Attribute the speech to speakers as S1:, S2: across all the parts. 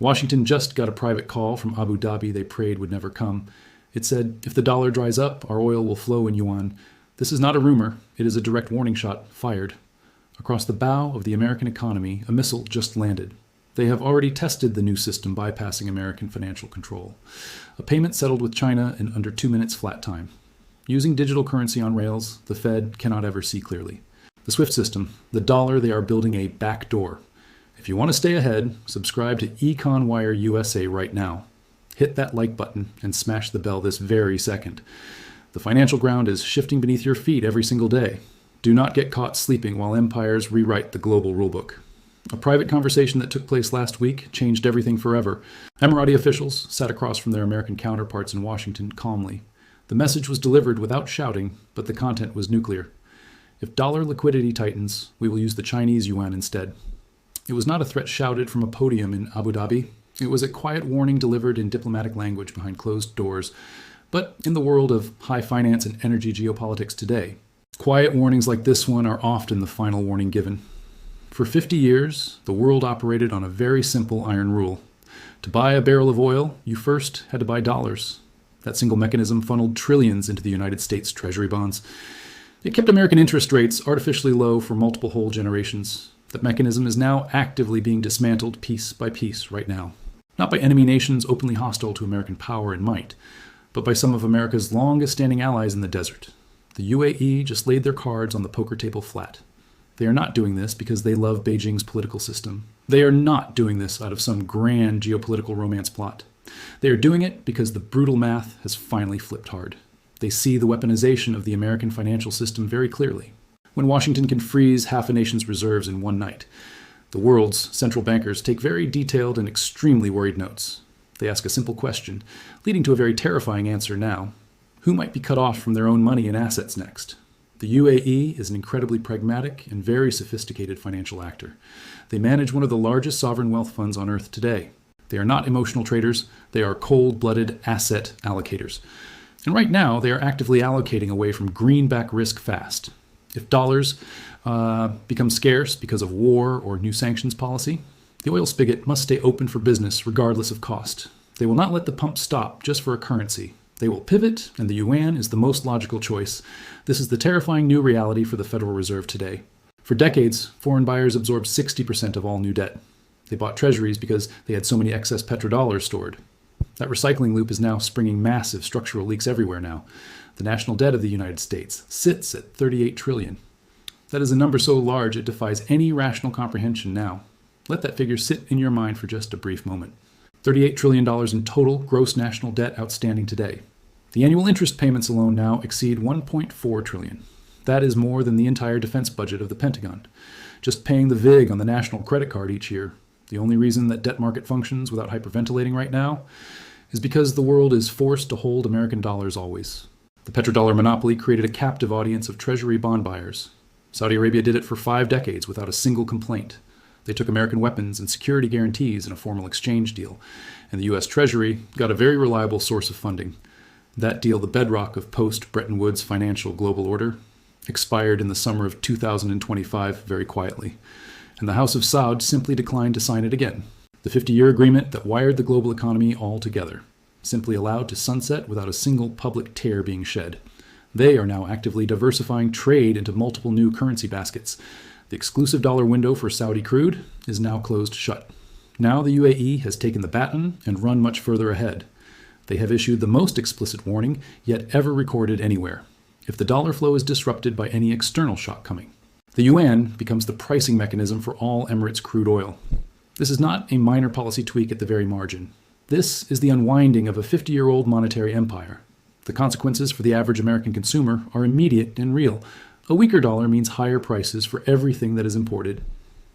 S1: Washington just got a private call from Abu Dhabi they prayed would never come. It said, if the dollar dries up, our oil will flow in Yuan. This is not a rumor. It is a direct warning shot fired. Across the bow of the American economy, a missile just landed. They have already tested the new system bypassing American financial control. A payment settled with China in under 2 minutes flat time. Using digital currency on rails, the Fed cannot ever see clearly. The SWIFT system, the dollar, they are building a back door. If you want to stay ahead, subscribe to EconWire USA right now. Hit that like button and smash the bell this very second. The financial ground is shifting beneath your feet every single day. Do not get caught sleeping while empires rewrite the global rulebook. A private conversation that took place last week changed everything forever. Emirati officials sat across from their American counterparts in Washington calmly. The message was delivered without shouting, but the content was nuclear. If dollar liquidity tightens, we will use the Chinese yuan instead. It was not a threat shouted from a podium in Abu Dhabi. It was a quiet warning delivered in diplomatic language behind closed doors. But in the world of high finance and energy geopolitics today, quiet warnings like this one are often the final warning given. For 50 years, the world operated on a very simple iron rule. To buy a barrel of oil, you first had to buy dollars. That single mechanism funneled trillions into the United States Treasury bonds. It kept American interest rates artificially low for multiple whole generations. That mechanism is now actively being dismantled piece by piece right now. Not by enemy nations openly hostile to American power and might, but by some of America's longest-standing allies in the desert. The UAE just laid their cards on the poker table flat. They are not doing this because they love Beijing's political system. They are not doing this out of some grand geopolitical romance plot. They are doing it because the brutal math has finally flipped hard. They see the weaponization of the American financial system very clearly. When Washington can freeze half a nation's reserves in one night, the world's central bankers take very detailed and extremely worried notes. They ask a simple question, leading to a very terrifying answer now. Who might be cut off from their own money and assets next? The UAE is an incredibly pragmatic and very sophisticated financial actor. They manage one of the largest sovereign wealth funds on earth today. They are not emotional traders, they are cold-blooded asset allocators. And right now, they are actively allocating away from greenback risk fast. If dollars become scarce because of war or new sanctions policy, the oil spigot must stay open for business regardless of cost. They will not let the pump stop just for a currency. They will pivot, and the yuan is the most logical choice. This is the terrifying new reality for the Federal Reserve today. For decades, foreign buyers absorbed 60% of all new debt. They bought treasuries because they had so many excess petrodollars stored. That recycling loop is now springing massive structural leaks everywhere now. The national debt of the United States sits at $38 trillion. That is a number so large it defies any rational comprehension now. Let that figure sit in your mind for just a brief moment. $38 trillion in total gross national debt outstanding today. The annual interest payments alone now exceed $1.4 trillion. That is more than the entire defense budget of the Pentagon. Just paying the VIG on the national credit card each year. The only reason that debt market functions without hyperventilating right now is because the world is forced to hold American dollars always. The petrodollar monopoly created a captive audience of treasury bond buyers. Saudi Arabia did it for 5 decades without a single complaint. They took American weapons and security guarantees in a formal exchange deal, and the U.S. Treasury got a very reliable source of funding. That deal, the bedrock of post-Bretton Woods financial global order, expired in the summer of 2025 very quietly, and the House of Saud simply declined to sign it again. The 50-year agreement that wired the global economy all together, simply allowed to sunset without a single public tear being shed. They are now actively diversifying trade into multiple new currency baskets. The exclusive dollar window for Saudi crude is now closed shut. Now the UAE has taken the baton and run much further ahead. They have issued the most explicit warning yet ever recorded anywhere. If the dollar flow is disrupted by any external shock coming, the yuan becomes the pricing mechanism for all Emirates crude oil. This is not a minor policy tweak at the very margin. This is the unwinding of a 50-year-old monetary empire. The consequences for the average American consumer are immediate and real. A weaker dollar means higher prices for everything that is imported.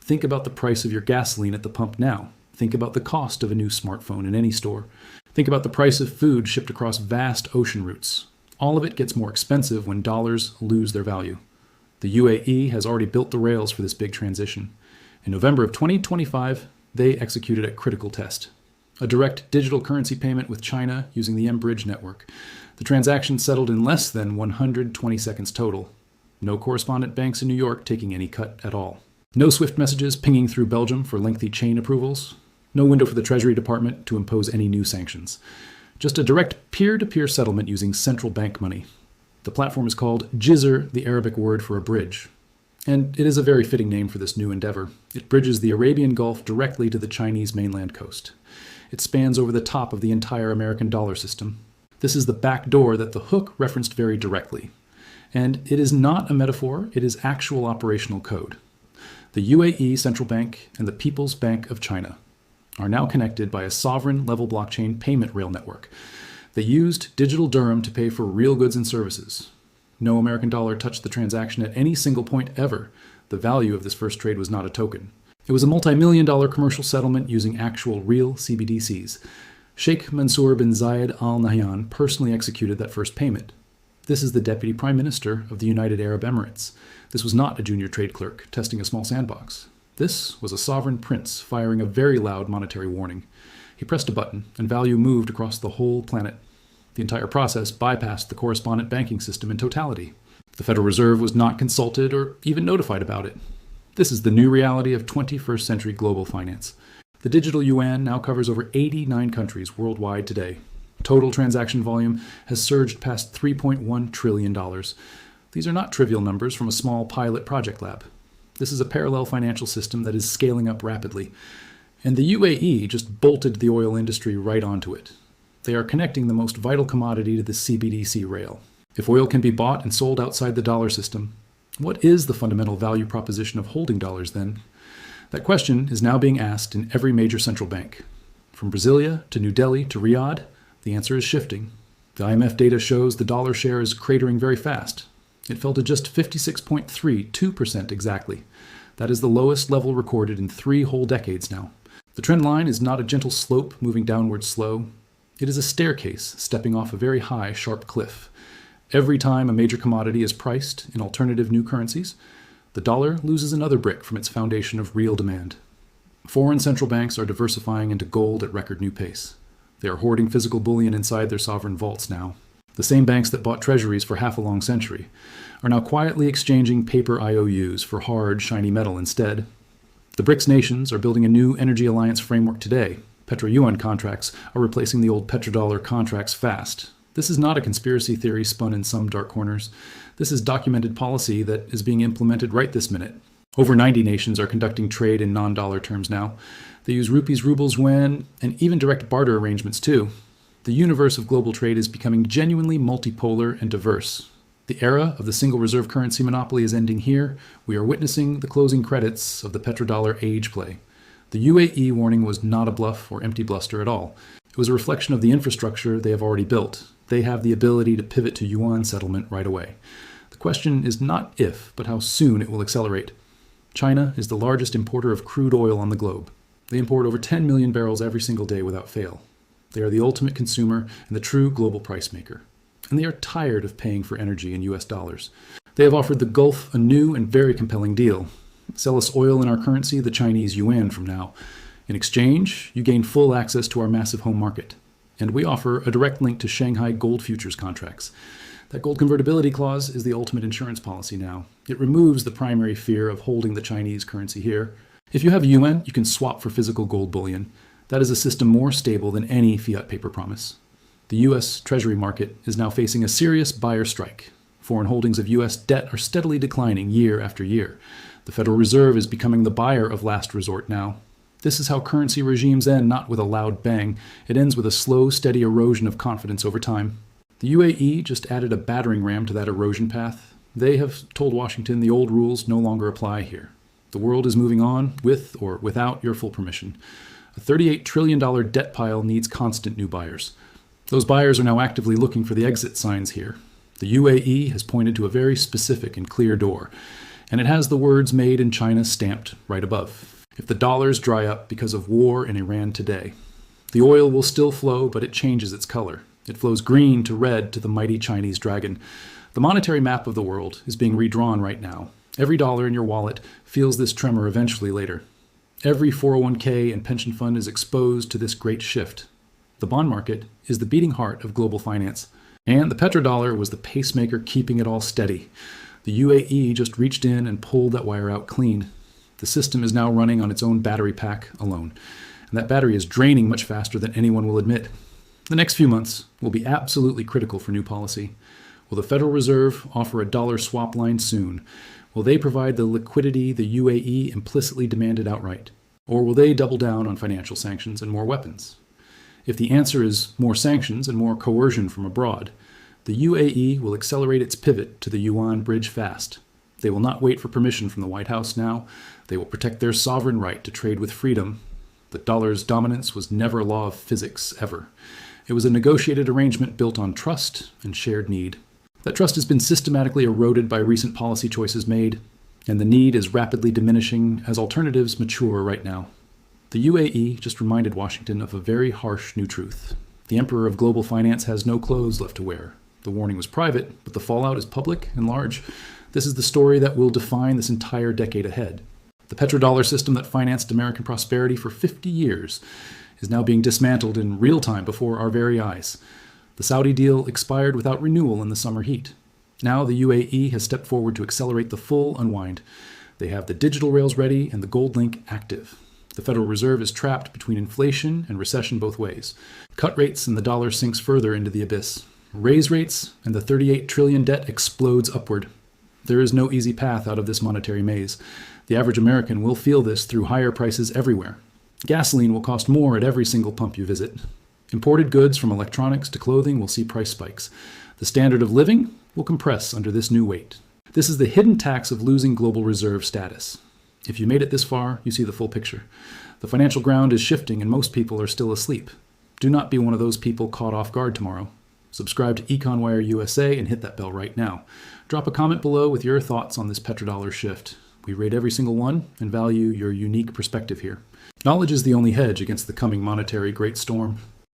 S1: Think about the price of your gasoline at the pump now. Think about the cost of a new smartphone in any store. Think about the price of food shipped across vast ocean routes. All of it gets more expensive when dollars lose their value. The UAE has already built the rails for this big transition. In November of 2025, they executed a critical test. A direct digital currency payment with China using the M-Bridge network. The transaction settled in less than 120 seconds total. No correspondent banks in New York taking any cut at all. No SWIFT messages pinging through Belgium for lengthy chain approvals. No window for the Treasury Department to impose any new sanctions. Just a direct peer-to-peer settlement using central bank money. The platform is called Jizr, the Arabic word for a bridge. And it is a very fitting name for this new endeavor. It bridges the Arabian Gulf directly to the Chinese mainland coast. It spans over the top of the entire American dollar system. This is the back door that the hook referenced very directly. And it is not a metaphor, it is actual operational code. The UAE Central Bank and the People's Bank of China are now connected by a sovereign-level blockchain payment rail network. They used digital dirham to pay for real goods and services. No American dollar touched the transaction at any single point ever. The value of this first trade was not a token. It was a multi-million-dollar commercial settlement using actual real CBDCs. Sheikh Mansour bin Zayed Al Nahyan personally executed that first payment. This is the Deputy Prime Minister of the United Arab Emirates. This was not a junior trade clerk testing a small sandbox. This was a sovereign prince firing a very loud monetary warning. He pressed a button, and value moved across the whole planet. The entire process bypassed the correspondent banking system in totality. The Federal Reserve was not consulted or even notified about it. This is the new reality of 21st century global finance. The digital Yuan now covers over 89 countries worldwide today. Total transaction volume has surged past $3.1 trillion. These are not trivial numbers from a small pilot project lab. This is a parallel financial system that is scaling up rapidly. And the UAE just bolted the oil industry right onto it. They are connecting the most vital commodity to the CBDC rail. If oil can be bought and sold outside the dollar system, what is the fundamental value proposition of holding dollars then? That question is now being asked in every major central bank. From Brasilia to New Delhi to Riyadh, the answer is shifting. The IMF data shows the dollar share is cratering very fast. It fell to just 56.32% exactly. That is the lowest level recorded in 3 whole decades now. The trend line is not a gentle slope moving downward slow. It is a staircase stepping off a very high, sharp cliff. Every time a major commodity is priced in alternative new currencies, the dollar loses another brick from its foundation of real demand. Foreign central banks are diversifying into gold at record new pace. They are hoarding physical bullion inside their sovereign vaults now. The same banks that bought treasuries for half a long century are now quietly exchanging paper IOUs for hard, shiny metal instead. The BRICS nations are building a new energy alliance framework today. Yuan contracts are replacing the old Petrodollar contracts fast. This is not a conspiracy theory spun in some dark corners. This is documented policy that is being implemented right this minute. Over 90 nations are conducting trade in non-dollar terms now. They use rupees, rubles, yuan, and even direct barter arrangements too. The universe of global trade is becoming genuinely multipolar and diverse. The era of the single reserve currency monopoly is ending here. We are witnessing the closing credits of the petrodollar age play. The UAE warning was not a bluff or empty bluster at all. It was a reflection of the infrastructure they have already built. They have the ability to pivot to yuan settlement right away. The question is not if, but how soon it will accelerate. China is the largest importer of crude oil on the globe. They import over 10 million barrels every single day without fail. They are the ultimate consumer and the true global price maker. And they are tired of paying for energy in US dollars. They have offered the Gulf a new and very compelling deal. Sell us oil in our currency, the Chinese yuan, from now. In exchange, you gain full access to our massive home market. And we offer a direct link to Shanghai gold futures contracts. That gold convertibility clause is the ultimate insurance policy now. It removes the primary fear of holding the Chinese currency here. If you have yuan, you can swap for physical gold bullion. That is a system more stable than any fiat paper promise. The U.S. Treasury market is now facing a serious buyer strike. Foreign holdings of U.S. debt are steadily declining year after year. The Federal Reserve is becoming the buyer of last resort now. This is how currency regimes end, not with a loud bang. It ends with a slow, steady erosion of confidence over time. The UAE just added a battering ram to that erosion path. They have told Washington the old rules no longer apply here. The world is moving on, with or without your full permission. A $38 trillion debt pile needs constant new buyers. Those buyers are now actively looking for the exit signs here. The UAE has pointed to a very specific and clear door, and it has the words "Made in China" stamped right above. If the dollars dry up because of war in Iran today, the oil will still flow, but it changes its color. It flows green to red to the mighty Chinese dragon. The monetary map of the world is being redrawn right now. Every dollar in your wallet feels this tremor eventually later. Every 401k and pension fund is exposed to this great shift. The bond market is the beating heart of global finance, and the petrodollar was the pacemaker keeping it all steady. The UAE just reached in and pulled that wire out clean. The system is now running on its own battery pack alone. and that battery is draining much faster than anyone will admit. The next few months will be absolutely critical for new policy. Will the Federal Reserve offer a dollar swap line soon? Will they provide the liquidity the UAE implicitly demanded outright? Or will they double down on financial sanctions and more weapons? If the answer is more sanctions and more coercion from abroad, the UAE will accelerate its pivot to the Yuan bridge fast. They will not wait for permission from the White House now. They will protect their sovereign right to trade with freedom. The dollar's dominance was never a law of physics, ever. It was a negotiated arrangement built on trust and shared need. That trust has been systematically eroded by recent policy choices made, and the need is rapidly diminishing as alternatives mature right now. The UAE just reminded Washington of a very harsh new truth. The emperor of global finance has no clothes left to wear. The warning was private, but the fallout is public and large. This is the story that will define this entire decade ahead. The petrodollar system that financed American prosperity for 50 years is now being dismantled in real time before our very eyes. The Saudi deal expired without renewal in the summer heat. Now the UAE has stepped forward to accelerate the full unwind. They have the digital rails ready and the gold link active. The Federal Reserve is trapped between inflation and recession both ways. Cut rates and the dollar sinks further into the abyss. Raise rates and the $38 trillion debt explodes upward. There is no easy path out of this monetary maze. The average American will feel this through higher prices everywhere. Gasoline will cost more at every single pump you visit. Imported goods from electronics to clothing will see price spikes. The standard of living will compress under this new weight. This is the hidden tax of losing global reserve status. If you made it this far, you see the full picture. The financial ground is shifting and most people are still asleep. Do not be one of those people caught off guard tomorrow. Subscribe to EconWire USA and hit that bell right now. Drop a comment below with your thoughts on this petrodollar shift. We rate every single one and value your unique perspective here. Knowledge is the only hedge against the coming monetary great storm.